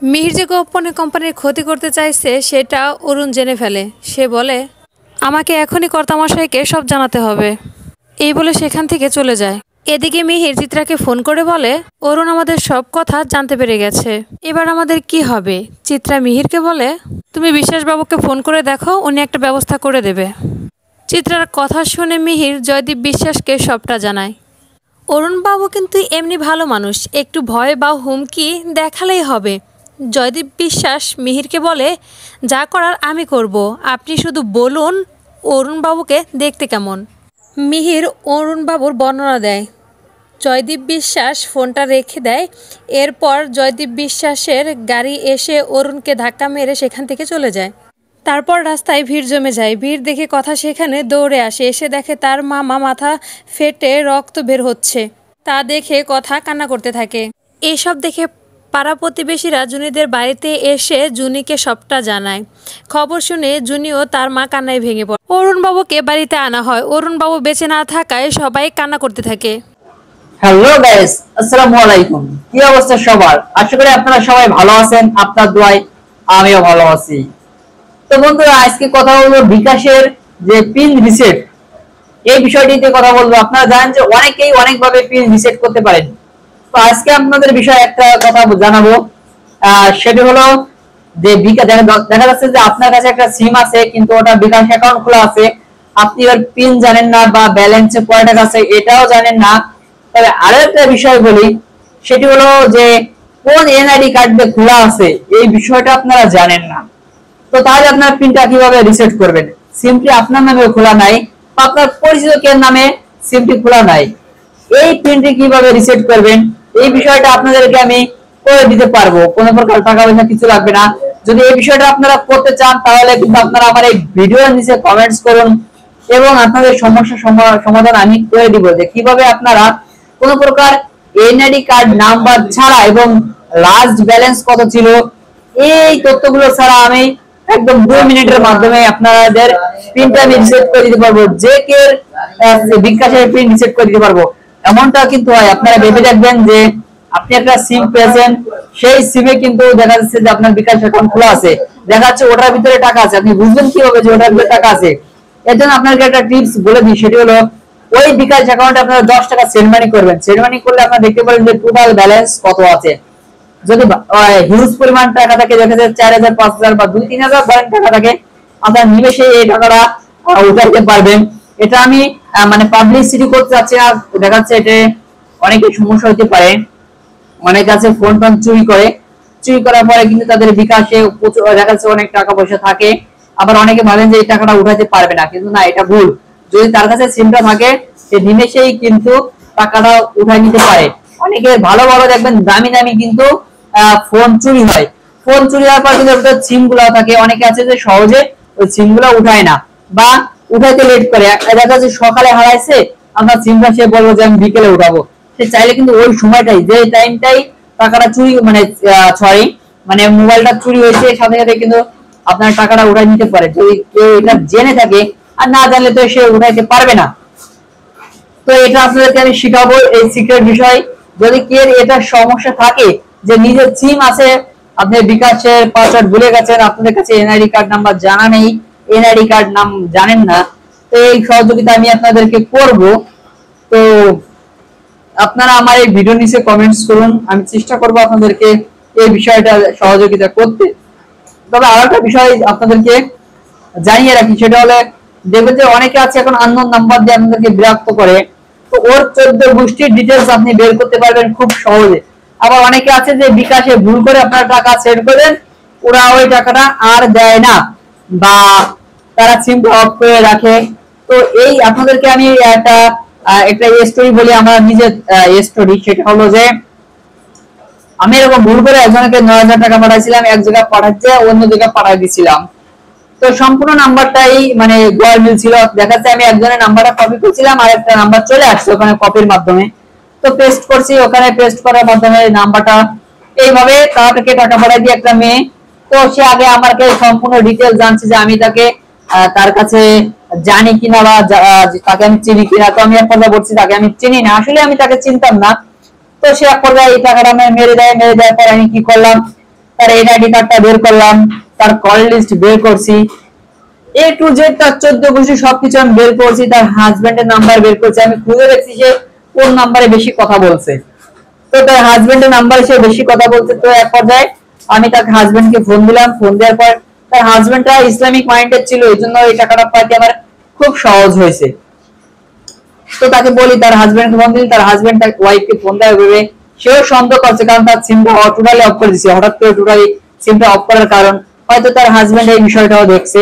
মিহির যে গোপনে কোম্পানির ক্ষতি করতে চাইছে সেটা অরুণ জেনে ফেলে। সে বলে, আমাকে এখনই কর্তামশাইকে সব জানাতে হবে। এই বলে সেখান থেকে চলে যায়। এদিকে মিহির চিত্রাকে ফোন করে বলে, অরুণ আমাদের সব কথা জানতে পেরে গেছে, এবার আমাদের কি হবে। চিত্রা মিহিরকে বলে, তুমি বিশ্বাসবাবুকে ফোন করে দেখো, উনি একটা ব্যবস্থা করে দেবে। চিত্রার কথা শুনে মিহির জয়দীপ বিশ্বাসকে সবটা জানায়। অরুণবাবু কিন্তু এমনি ভালো মানুষ, একটু ভয় বা হুমকি দেখালেই হবে। জয়দীপ বিশ্বাস মিহিরকে বলে, যা করার আমি করব, আপনি শুধু বলুন অরুণবাবুকে দেখতে কেমন। মিহির অরুণবাবুর বর্ণনা দেয়। জয়দীপ বিশ্বাস ফোনটা রেখে দেয়। এরপর জয়দীপ বিশ্বাসের গাড়ি এসে অরুণকে ধাক্কা মেরে সেখান থেকে চলে যায়। তারপর রাস্তায় ভিড় জমে যায়। ভিড় দেখে কথা সেখানে দৌড়ে আসে, এসে দেখে তার মামা মাথা ফেটে রক্ত বের হচ্ছে। তা দেখে কথা কান্না করতে থাকে। এসব দেখে পাড়া প্রতিবেশীরা জুনিদের বাড়িতে এসে জুনিকে সবটা জানায়। খবর শুনে জুনিও তার মা কান্নায় ভেঙে পড়ে। অরুণবাবুকে বাড়িতে আনা হয়। অরুণবাবু বেঁচে না থাকায় সবাই কান্না করতে থাকে। হ্যালো গাইস, আসসালামু আলাইকুম। কি অবস্থা সবার? আশা করি আপনারা সবাই ভালো আছেন। আপনার দোয়ায় আমিও ভালো আছি। তো বন্ধুরা, আজকে কথা বলবো বিকাশের যে পিন রিসেট, এই বিষয়টিতে কথা বলবো। আপনারা জানেন যে অনেকেই অনেকভাবে পিন রিসেট করতে পারেন। তো আজকে আপনাদের বিষয়ে একটা কথা জানাবো। সেটা হলো যে দেখা যাচ্ছে যে আপনার কাছে একটা সিম আছে, কিন্তু ওটা বিকাশ অ্যাকাউন্ট খোলা আছে, আপনি এর পিন জানেন না বা ব্যালেন্সে কয় টাকা আছে এটাও জানেন না। তবে আরো একটা বিষয় বলি, সেটি হলো যে কোন এনআইডি কার্ড দিয়ে খোলা আছে এই বিষয়টা আপনারা জানেন না। তো তাহলে আপনার পিনটা কিভাবে রিসেট করবেন? সিমটি আপনার নামে খোলা নাই বা আপনার পরিচিত কেউ নামে সিমটি খোলা নাই, এই পিনটি কিভাবে রিসেট করবেন এই বিষয়টা আপনাদেরকে আমি করে দিতে পারবো। কোনো প্রকার টাকা পয়সা কিছু লাগবে না। যদি এই বিষয়টা আপনারা করতে চান তাহলে কিন্তু আপনারা আমার এই ভিডিওর নিচে কমেন্টস করুন এবং আপনাদের সমস্যা সমাধান আমি করে দিব, যে কিভাবে আপনারা কোন প্রকার এনআইডি কার্ড নাম্বার ছাড়া এবং লাস্ট ব্যালেন্স কত ছিল এই তথ্যগুলো ছাড়া আমি একদম 2 মিনিটের মাধ্যমে আপনাদের পিনটা আমি রিসেট করে দিতে পারবো। যে কে বিকাশের পিন রিসেট করে দিতে পারবো এমনটা কিন্তু হয়। আপনারা ভেবে দেখবেন যে আপনি একটা সিম পেয়েছেন, সেই সিমে কিন্তু দেখা যাচ্ছে যে আপনার বিকাশ অ্যাকাউন্ট খোলা আছে, দেখা যাচ্ছে ওটার ভিতরে টাকা আছে। আপনি বুঝবেন কিভাবে যে ওটার ভিতরে টাকা আছে? এর জন্য আপনাকে একটা টিপস বলে দিই, সেটি হলো ওই বিকাশ অ্যাকাউন্টে আপনারা 10 টাকা সেন্ড মানি করবেন। সেন্ড মানি করলে আপনারা দেখতে পারেন যে টোটাল ব্যালেন্স কত আছে। যদি হিউজ পরিমাণ টাকা থাকে, দেখা যায় 4000 5000 বা 2-3000 টাকা থাকে, আপনারা নিমেষে এই টাকাটা উঠাইতে পারবেন। এটা আমি মানে পাবলিসিটি করতে চাচ্ছি না, দেখা যাচ্ছে এটা অনেকের সমস্যা হতে পারে। অনেক আছে ফোন টোন চুরি করে, চুরি করার পরে কিন্তু তাদের বিকাশে দেখা যাচ্ছে অনেক টাকা পয়সা থাকে। আবার অনেকে ভাবেন যে এই টাকাটা উঠাতে পারবে না, কিন্তু না, এটা ভুল। যদি তার কাছে সিমটা থাকে সে নিমেষেই কিন্তু টাকাটা উঠাই নিতে পারে। অনেকে ভালো ভালো দেখবেন দামি দামি কিন্তু ফোন চুরি হয়। ফোন চুরি হওয়ার পর কিন্তু সিম গুলো থাকে, অনেকে আছে যে সহজে ওই সিম গুলো উঠায় না বা উঠাইতে লেট করে। দেখা যাচ্ছে সকালে হারাইছে, আপনার সিমটা সে বলবো যে আমি বিকেলে উঠাবো। সে চাইলে কিন্তু ওই সময়টাই, যে টাইমটাই টাকাটা চুরি মানে সরি মানে মোবাইলটা চুরি হয়েছে, সাথে সাথে কিন্তু আপনার টাকাটা উঠাই নিতে পারে। যদি কেউ এটা জেনে থাকে, আর না জানলে তো সে উঠাইতে পারবে না। তো এটা আপনাদেরকে আমি শিখাবো এই সিক্রেট বিষয়। যদি কে এটা সমস্যা থাকে যে নিজের সিম আছে, আপনি বিকাশের পাসওয়ার্ড ভুলে গেছেন, আপনাদের কাছে এনআইডি কার্ড নাম্বার জানা নেই, এনআইডি কার্ড নাম জানেন না, তো এই সহযোগিতা আমি আপনাদেরকে করব। তো আপনারা আমার এই ভিডিও নিচে কমেন্টস করুন, আমি চেষ্টা করব আপনাদেরকে এই বিষয়টা সহযোগিতা করতে। তবে আরেকটা বিষয় আপনাদেরকে জানিয়ে রাখি, সেটা হলে দেখবেন যে অনেকে আছে এখন আননোন নাম্বার দিয়ে আপনাদেরকে বিরক্ত করে। তো ওর 14 গোষ্ঠীর ডিটেলস আপনি বের করতে পারবেন খুব সহজে। আবার অনেকে আছে যে বিকাশে ভুল করে আপনার টাকা সেন্ড করেন, ওরা ওই টাকাটা আর দেয় না বা তারা সিমটা অফ করে রাখে। তো এই আপনাদেরকে আমি একটা একটা স্টোরি বলি, আমার নিজের স্টোরি। সেটা হলো যে আমি এরকম ভুল করে একজনকে 9000 টাকা পাঠাইছিলাম, এক জায়গায় পাঠাচ্ছে অন্য জায়গায় পাঠাই দিছিলাম। তো সম্পূর্ণ নাম্বারটাই মানে গরমিল ছিল। দেখাচ্ছে আমি একজনের নাম্বারটা কপি করছিলাম, আর একটা নাম্বার চলে আসছে ওখানে কপির মাধ্যমে। তো পেস্ট করছি, ওখানে পেস্ট করার মাধ্যমে নাম্বারটা এইভাবে তাকে টাকা পাঠাই দিয়ে একটা মেয়ে। তো সে আগে আমাকে সম্পূর্ণ ডিটেইলস জানছে যে আমি তাকে তার কাছে জানি কিনা বা তাকে আমি চিনি কিনা। তো আমি এক কথা বলছি তাকে আমি চিনি না, আসলে আমি তাকে চিনতাম না। তো সে এক পর্যায়ে এই টাকাটা আমি মেরে দেয় পর আমি কি করলাম, তার এনআইডি কার্ডটা বের করলাম, তার কল লিস্ট বের করছি, এ টু জেড তার 14 গোষ্ঠী সবকিছু আমি বের করছি, তার হাজবেন্ডের নাম্বার বের করছি, আমি খুঁজে দেখছি সে কোন নাম্বারে বেশি কথা বলছে। তো তার হাজবেন্ডের নাম্বারে সে বেশি কথা বলছে। তো এক পর্যায়ে আমি তার হাজবেন্ডকে ফোন দিলাম। ফোন দেওয়ার পর তার হাজবেন্ডটা ইসলামিক মাইন্ডেড ছিল, এই জন্য এই টাকাটা পাইতে আমার খুব সহজ হয়েছে। তো তাকে বলি, তার হাজবেন্ডকে ফোন দিলি, তার হাজবেন্ড তার ওয়াইফকে ফোন দেয় ভেবে সেও সন্দেহ করছে, কারণ তার সিমটা টোটালি অফ করে দিয়েছে। হঠাৎ করে টোটালি সিমটা অফ করার কারণ হয়তো তার হাজবেন্ড এই বিষয়টাও দেখছে।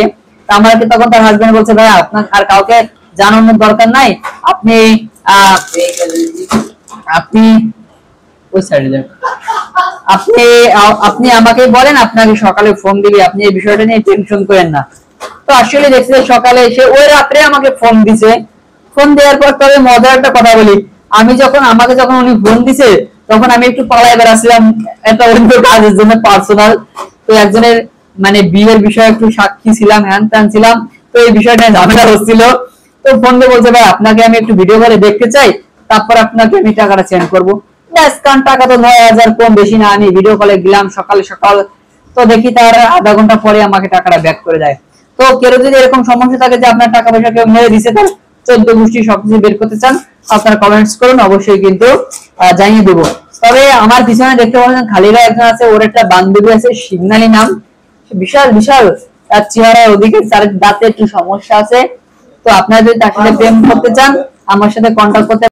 আমাকে তখন তার হাজবেন্ড বলছে, ভাই আপনার আর কাউকে জানানোর দরকার নাই, আপনি আপনি ওই সাইডে যান, আপনি আপনি আমাকে বলেন, আপনাকে সকালে ফোন দিবি, আপনি এই বিষয়টা নিয়ে টেনশন করেন না। তো আসলে দেখছি সকালে এসে ওই রাত্রে আমাকে ফোন দিছে। ফোন দেওয়ার পর তবে মজার একটা কথা বলি, আমি আমাকে যখন উনি ফোন দিছে তখন আমি একটু পালায় বেড়াচ্ছিলাম একটা অন্য কাজের জন্য, পার্সোনাল। তো একজনের মানে বিয়ের বিষয়ে একটু সাক্ষী ছিলাম, হ্যান ত্যান ছিলাম, তো এই বিষয়টা ঝামেলা হচ্ছিল। তো ফোন দিয়ে বলছে, ভাই আপনাকে আমি একটু ভিডিও করে দেখতে চাই, তারপর আপনাকে আমি টাকাটা সেন্ড করবো। ব্যাস, কারণ টাকা তো 9,000, কম বেশি না। আমি ভিডিও কলে গেলাম সকাল সকাল, তো দেখি তার আধা ঘন্টা পরে আমাকে টাকাটা ব্যাক করে দেয়। তো কেউ যদি এরকম সমস্যা থাকে যে আপনার টাকা পয়সা কেউ মেরে দিছে, তার 14 গোষ্ঠী সবকিছু বের করতে চান, আপনারা কমেন্টস করুন, অবশ্যই কিন্তু জানিয়ে দেবো। তবে আমার পিছনে দেখতে পাচ্ছেন খালিরা একজন আছে, ওর একটা বান্ধবী আছে সিগনালি নাম, বিশাল বিশাল তার চেহারার ওদিকে, তার দাঁতে একটু সমস্যা আছে। তো আপনারা যদি তার সাথে প্রেম করতে চান আমার সাথে কন্ট্যাক্ট করতে